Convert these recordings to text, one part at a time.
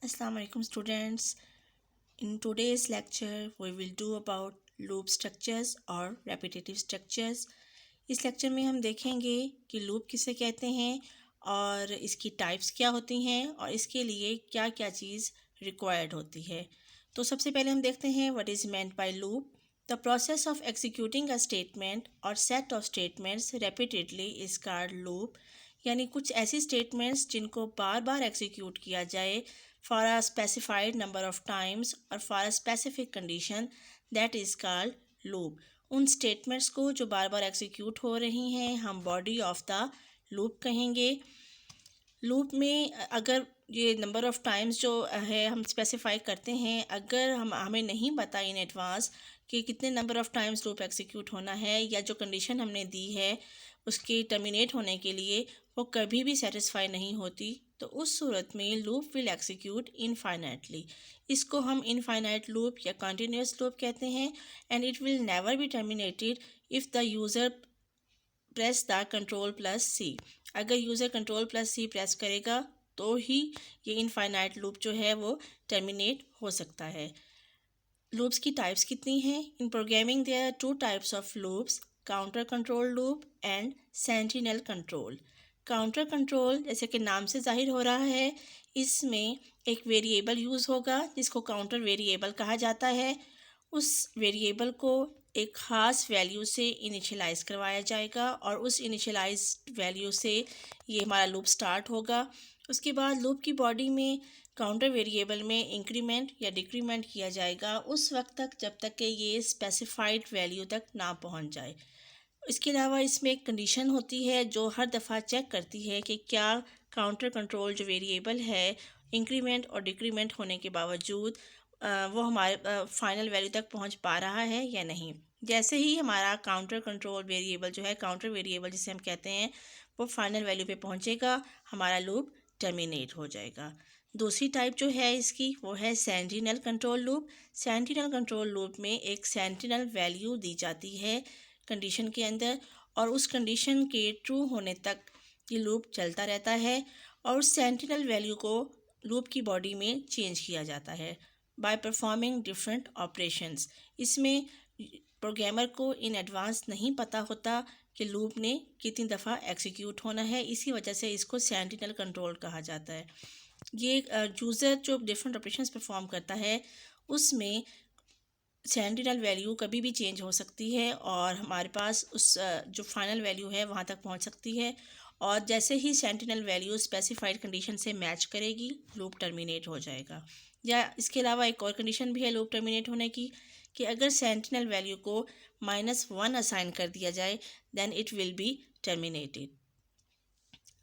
Assalamu alaikum students. In today's lecture we will do about loop structures और repetitive structures. इस lecture में हम देखेंगे कि लूप किसे कहते हैं और इसकी टाइप्स क्या होती हैं और इसके लिए क्या क्या चीज़ रिक्वायर्ड होती है। तो सबसे पहले हम देखते हैं what is meant by loop. The process of executing a statement और set of statements repeatedly is called loop. यानी कुछ ऐसी स्टेटमेंट्स जिनको बार बार एग्जीक्यूट किया जाए for a specified number of times और for a specific condition that is called loop। उन statements को जो बार बार एग्जीक्यूट हो रही हैं हम बॉडी ऑफ द लूप कहेंगे। लूप में अगर ये नंबर ऑफ़ टाइम्स जो है हम स्पेसिफाई करते हैं, अगर हमें नहीं पता इन एडवांस कि कितने number of times loop execute होना है या जो कंडीशन हमने दी है उसके टर्मिनेट होने के लिए वो कभी भी सेटिस्फाई नहीं होती, तो उस सूरत में लूप विल एग्जीक्यूट इनफाइनाइटली। इसको हम इनफाइनाइट लूप या कंटिन्यूस लूप कहते हैं and it will never be terminated if the user press the control plus C. अगर user control plus C press करेगा तो ही ये इनफाइनाइट लूप जो है वो टर्मिनेट हो सकता है। लूप्स की टाइप्स कितनी हैं? In programming there are two types of loops, counter control loop and sentinel control. Counter control जैसे कि नाम से जाहिर हो रहा है, इसमें एक वेरिएबल यूज़ होगा जिसको काउंटर वेरिएबल कहा जाता है। उस वेरिएबल को एक ख़ास वैल्यू से इनिशियलाइज़ करवाया जाएगा और उस इनिशियलाइज वैल्यू से ये हमारा लूप स्टार्ट होगा। उसके बाद लूप की बॉडी में काउंटर वेरिएबल में इंक्रीमेंट या डिक्रीमेंट किया जाएगा उस वक्त तक जब तक कि ये स्पेसिफाइड वैल्यू तक ना पहुंच जाए। इसके अलावा इसमें एक कंडीशन होती है जो हर दफ़ा चेक करती है कि क्या काउंटर कंट्रोल जो वेरिएबल है इंक्रीमेंट और डिक्रीमेंट होने के बावजूद वो हमारे फाइनल वैल्यू तक पहुंच पा रहा है या नहीं। जैसे ही हमारा काउंटर कंट्रोल वेरिएबल जो है, काउंटर वेरिएबल जिसे हम कहते हैं, वो फाइनल वैल्यू पे पहुंचेगा, हमारा लूप टर्मिनेट हो जाएगा। दूसरी टाइप जो है इसकी वो है sentinel control loop. Sentinel control loop में एक सेंटिनल वैल्यू दी जाती है कंडीशन के अंदर और उस कंडीशन के ट्रू होने तक ये लूप चलता रहता है और उस सेंटिनल वैल्यू को लूप की बॉडी में चेंज किया जाता है बाय परफॉर्मिंग डिफरेंट ऑपरेशंस। इसमें प्रोग्रामर को इन एडवांस नहीं पता होता कि लूप ने कितनी दफ़ा एग्जीक्यूट होना है, इसी वजह से इसको सेंटिनल कंट्रोल कहा जाता है। ये यूज़र जो डिफरेंट ऑपरेशंस परफॉर्म करता है उसमें सेंटिनल वैल्यू कभी भी चेंज हो सकती है और हमारे पास उस जो फाइनल वैल्यू है वहाँ तक पहुँच सकती है और जैसे ही सेंटिनल वैल्यू स्पेसिफाइड कंडीशन से मैच करेगी लूप टर्मिनेट हो जाएगा। या इसके अलावा एक और कंडीशन भी है लूप टर्मिनेट होने की कि अगर सेंटिनल वैल्यू को -1 असाइन कर दिया जाए then it will be terminated.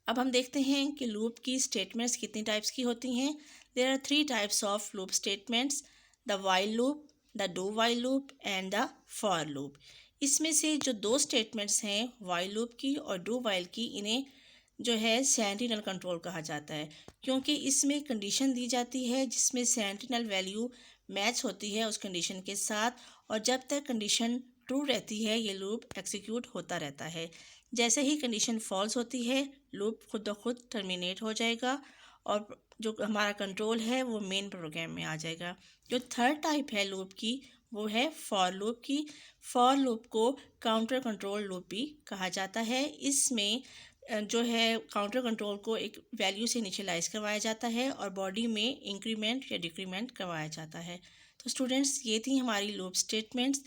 अब हम देखते हैं कि लूप की स्टेटमेंट्स कितनी टाइप्स की होती हैं। There are 3 types of loop statements, the while loop, the do while loop and the for loop. इसमें से जो 2 स्टेटमेंट्स हैं व्हाइल लूप की और डू व्हाइल की, इन्हें जो है सेंटिनल कंट्रोल कहा जाता है क्योंकि इसमें कंडीशन दी जाती है जिसमें सेंटिनल वैल्यू मैच होती है उस कंडीशन के साथ और जब तक कंडीशन ट्रू रहती है ये लूप एग्जीक्यूट होता रहता है। जैसे ही कंडीशन फॉल्स होती है लूप खुद ब खुद टर्मिनेट हो जाएगा और जो हमारा कंट्रोल है वो मेन प्रोग्राम में आ जाएगा। जो थर्ड टाइप है लूप की वो है फॉर लूप की। फॉर लूप को काउंटर कंट्रोल लूप भी कहा जाता है। इसमें जो है काउंटर कंट्रोल को एक वैल्यू से इनिशियलाइज करवाया जाता है और बॉडी में इंक्रीमेंट या डिक्रीमेंट करवाया जाता है। तो स्टूडेंट्स, ये थी हमारी लूप स्टेटमेंट्स।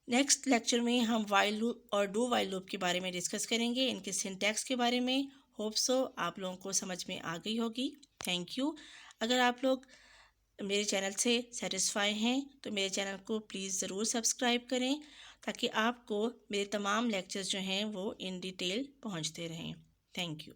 नेक्स्ट लेक्चर में हम वाइल लूप और डू वाइल लूप के बारे में डिस्कस करेंगे, इनके सिंटैक्स के बारे में। होप सो आप लोगों को समझ में आ गई होगी। Thank you. अगर आप लोग मेरे चैनल से सेटिस्फाई हैं तो मेरे चैनल को प्लीज़ ज़रूर सब्सक्राइब करें ताकि आपको मेरे तमाम लेक्चर्स जो हैं वो इन डिटेल पहुंचते रहें। Thank you.